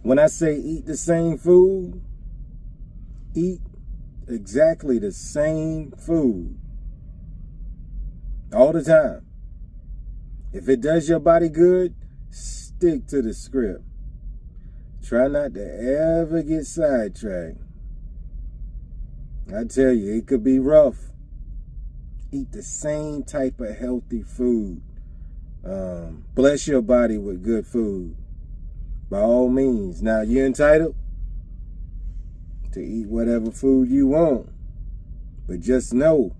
When I say eat the same food, eat exactly the same food all the time. If it does your body good, stick to the script. Try not to ever get sidetracked. I tell you, it could be rough. Eat the same type of healthy food. Bless your body with good food. By all means. Now, you're entitled to eat whatever food you want. But just know,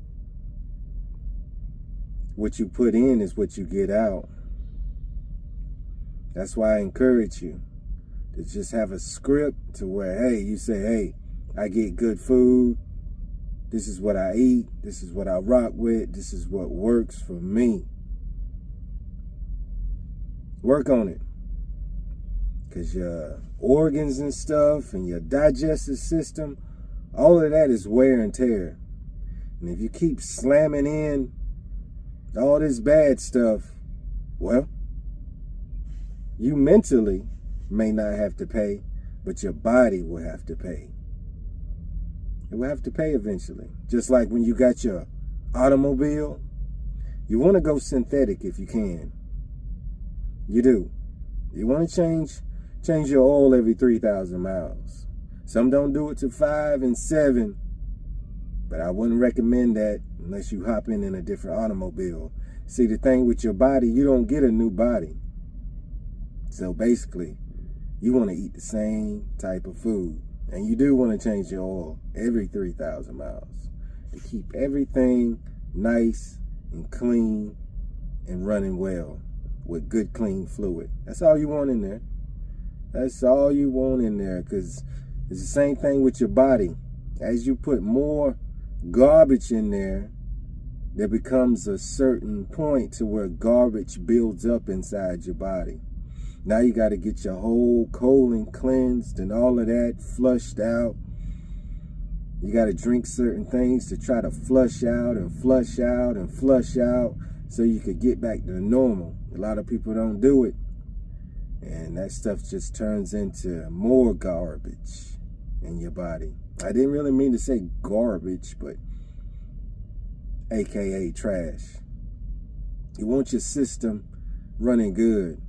what you put in is what you get out. That's why I encourage you to just have a script to where, hey, you say, hey, I get good food. This is what I eat. This is what I rock with. This is what works for me. Work on it. Because your organs and stuff and your digestive system, all of that is wear and tear. And if you keep slamming in all this bad stuff, well, you mentally may not have to pay, but your body will have to pay. It will have to pay eventually. Just like when you got your automobile, you want to go synthetic if you can. You do. You want to change your oil every 3,000 miles. Some don't do it to 5 and 7, but I wouldn't recommend that unless you hop in a different automobile. See, the thing with your body, you don't get a new body. So basically, you want to eat the same type of food. And you do want to change your oil every 3,000 miles to keep everything nice and clean and running well with good, clean fluid. That's all you want in there. That's all you want in there, because it's the same thing with your body. As you put more garbage in there, there becomes a certain point to where garbage builds up inside your body. Now you got to get your whole colon cleansed and all of that flushed out. You got to drink certain things to try to flush out and flush out and flush out so you could get back to normal. A lot of people don't do it. And that stuff just turns into more garbage in your body. I didn't really mean to say garbage, but AKA trash. You want your system running good,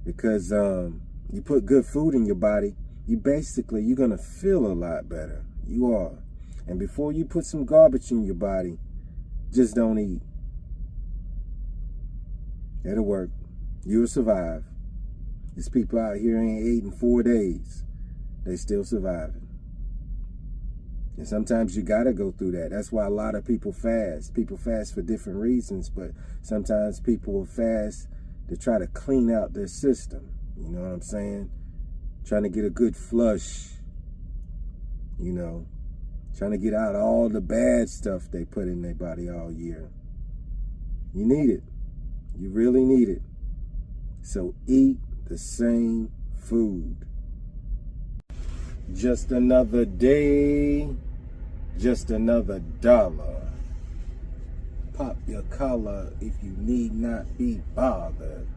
because you put good food in your body, you're going to feel a lot better. You are. And before you put some garbage in your body, just don't eat. It'll work. You'll survive. There's people out here ain't ate in 4 days. They still surviving. And sometimes you got to go through that. That's why a lot of people fast. People fast for different reasons, but sometimes people will fast to try to clean out their system. You know what I'm saying? Trying to get a good flush. You know, trying to get out all the bad stuff they put in their body all year. You need it. You really need it. So eat the same food. Just another day, just another dollar. Pop your collar if you need not be bothered.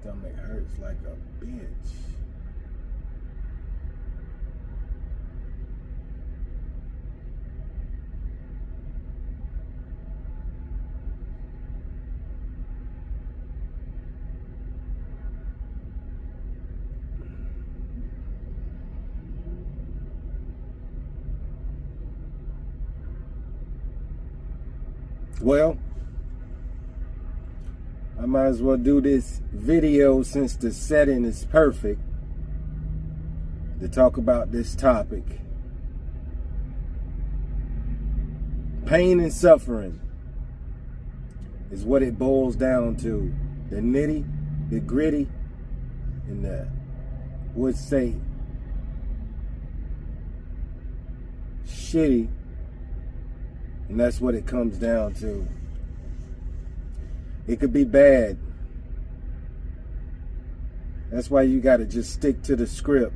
Stomach hurts like a bitch. Well, I might as well do this video since the setting is perfect to talk about this topic. Pain and suffering is what it boils down to. The nitty, the gritty, and the, would say, shitty And that's what it comes down to. It could be bad. That's why you got to just stick to the script.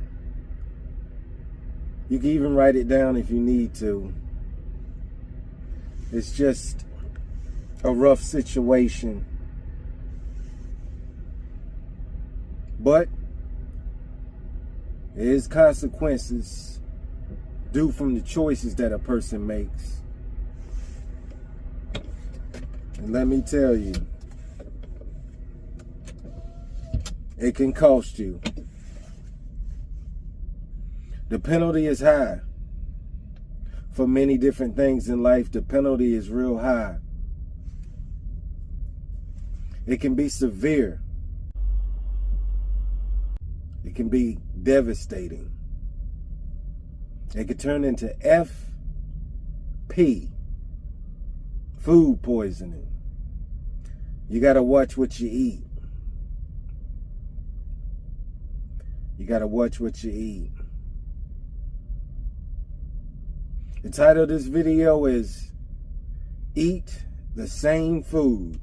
You can even write it down if you need to. It's just a rough situation. But there is consequences due from the choices that a person makes. And let me tell you, it can cost you. The penalty is high. For many different things in life, the penalty is real high. It can be severe. It can be devastating. It could turn into FP, food poisoning. You got to watch what you eat. You got to watch what you eat. The title of this video is Eat the Same Food.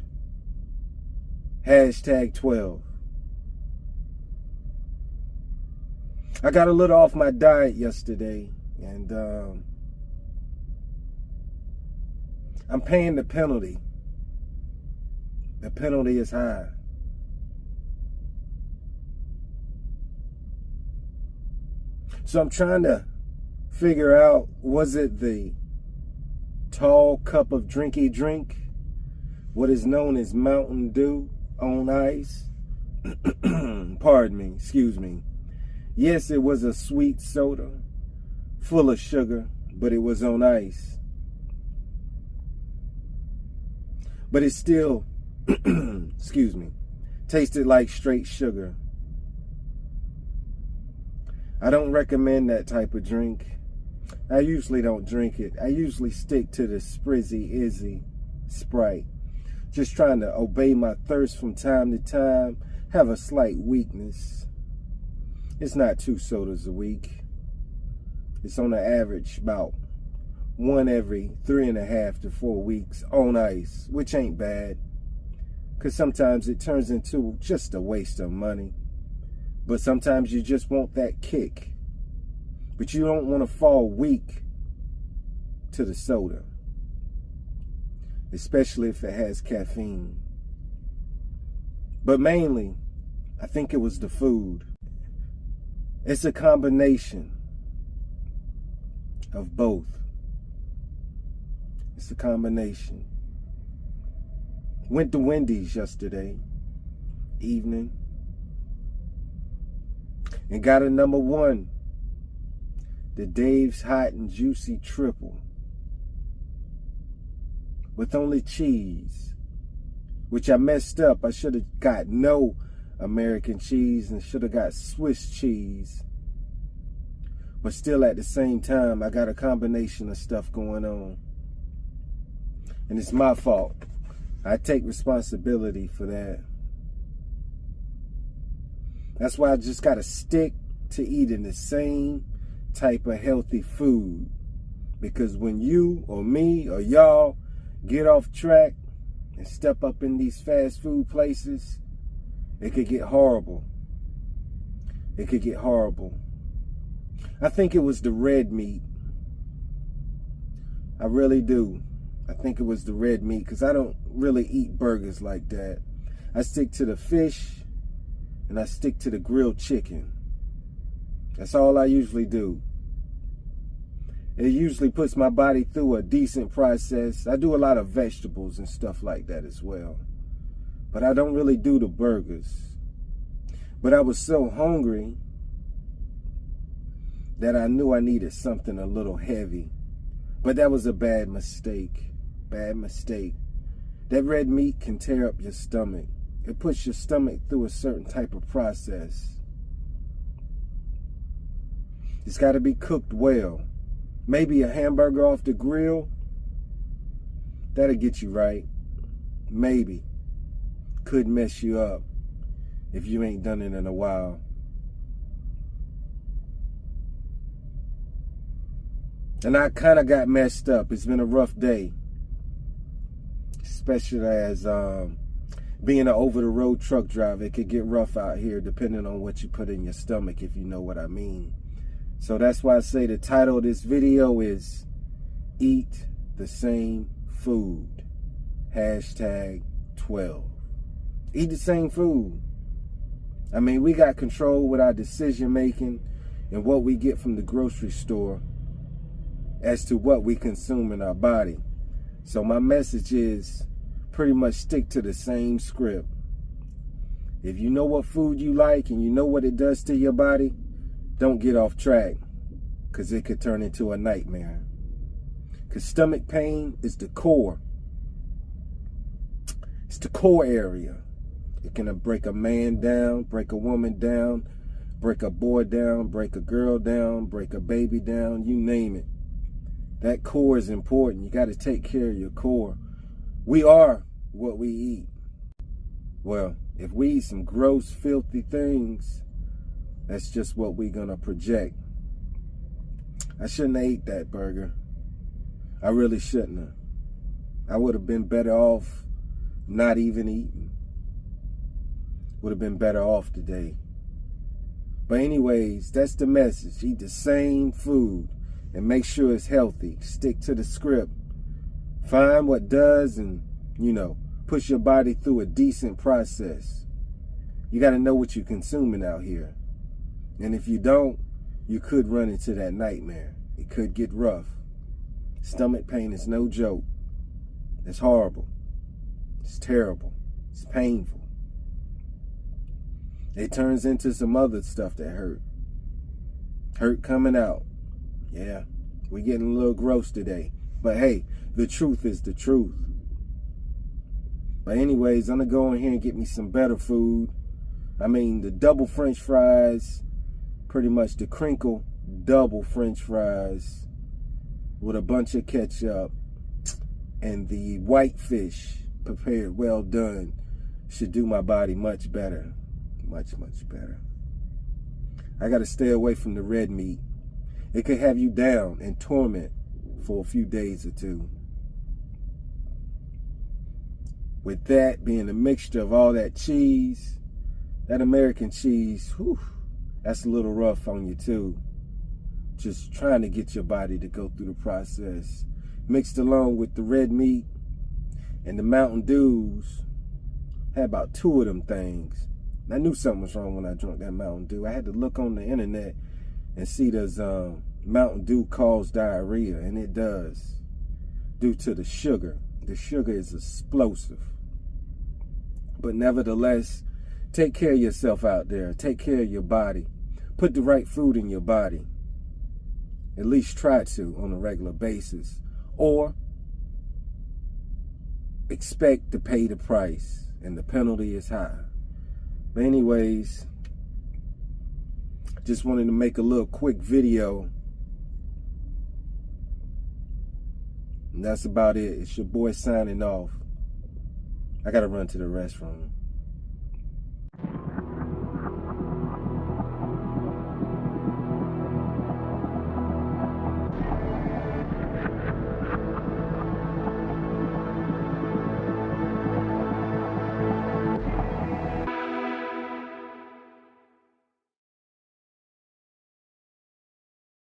#12. I got a little off my diet yesterday, and I'm paying the penalty. The penalty is high. So I'm trying to figure out, was it the tall cup of drinky drink, what is known as Mountain Dew on ice? Pardon me, excuse me. Yes, it was a sweet soda, full of sugar, but it was on ice. But it still, excuse me, tasted like straight sugar. I don't recommend that type of drink. I usually don't drink it. I usually stick to the Sprizzy Izzy Sprite. Just trying to obey my thirst from time to time. Have a slight weakness. It's not 2 sodas a week. It's on the average about 1 every 3.5 to 4 weeks on ice, which ain't bad. Because sometimes it turns into just a waste of money. But sometimes you just want that kick. But you don't want to fall weak to the soda. Especially if it has caffeine. But mainly, I think it was the food. It's a combination of both. It's a combination. Went to Wendy's yesterday evening and got a #1, the Dave's Hot and Juicy Triple with only cheese, which I messed up. I should have got no American cheese and should have got Swiss cheese. But still at the same time, I got a combination of stuff going on. And it's my fault. I take responsibility for that. That's why I just got to stick to eating the same type of healthy food. Because when you or me or y'all get off track and step up in these fast food places, it could get horrible. It could get horrible. I think it was the red meat. I really do. I think it was the red meat because I don't really eat burgers like that. I stick to the fish and I stick to the grilled chicken. That's all I usually do. It usually puts my body through a decent process. I do a lot of vegetables and stuff like that as well. But I don't really do the burgers. But I was so hungry that I knew I needed something a little heavy. But that was a bad mistake. Bad mistake. That red meat can tear up your stomach. It puts your stomach through a certain type of process. It's got to be cooked well. Maybe a hamburger off the grill. That'll get you right. Maybe. Could mess you up if you ain't done it in a while. And I kind of got messed up. It's been a rough day. especially as being an over-the-road truck driver. It could get rough out here depending on what you put in your stomach, if you know what I mean. So that's why I say the title of this video is Eat the Same Food. Hashtag 12. Eat the same food. I mean, we got control with our decision making and what we get from the grocery store as to what we consume in our body. So my message is pretty much stick to the same script. If you know what food you like and you know what it does to your body, don't get off track, because it could turn into a nightmare. Because stomach pain is the core. It's the core area. It can break a man down, break a woman down, break a boy down, break a girl down, break a baby down, you name it. That core is important. You got to take care of your core. We are what we eat. Well, if we eat some gross, filthy things, that's just what we're going to project. I shouldn't have ate that burger. I really shouldn't have. I would have been better off not even eating. Would have been better off today. But anyways, that's the message. Eat the same food and make sure it's healthy. Stick to the script. Find what does and, push your body through a decent process. You got to know what you're consuming out here. And if you don't, you could run into that nightmare. It could get rough. Stomach pain is no joke. It's horrible. It's terrible. It's painful. It turns into some other stuff that hurt. Hurt coming out. Yeah, we're getting a little gross today. But hey, the truth is the truth. But anyways, I'm going to go in here and get me some better food. I mean, the double French fries, pretty much the crinkle double French fries with a bunch of ketchup, and the white fish prepared well done should do my body much better. Much, much better. I got to stay away from the red meat. It could have you down in torment for a few days or two. With that being a mixture of all that cheese, that American cheese, that's a little rough on you too. Just trying to get your body to go through the process. Mixed along with the red meat and the Mountain Dews. Had about 2 of them things. I knew something was wrong when I drank that Mountain Dew. I had to look on the internet and see does Mountain Dew cause diarrhea, and it does, due to the sugar. The sugar is explosive. But nevertheless, take care of yourself out there. Take care of your body. Put the right food in your body. At least try to on a regular basis. Or expect to pay the price, and the penalty is high. But anyways, just wanted to make a little quick video. And that's about it. It's your boy signing off. I gotta run to the restroom.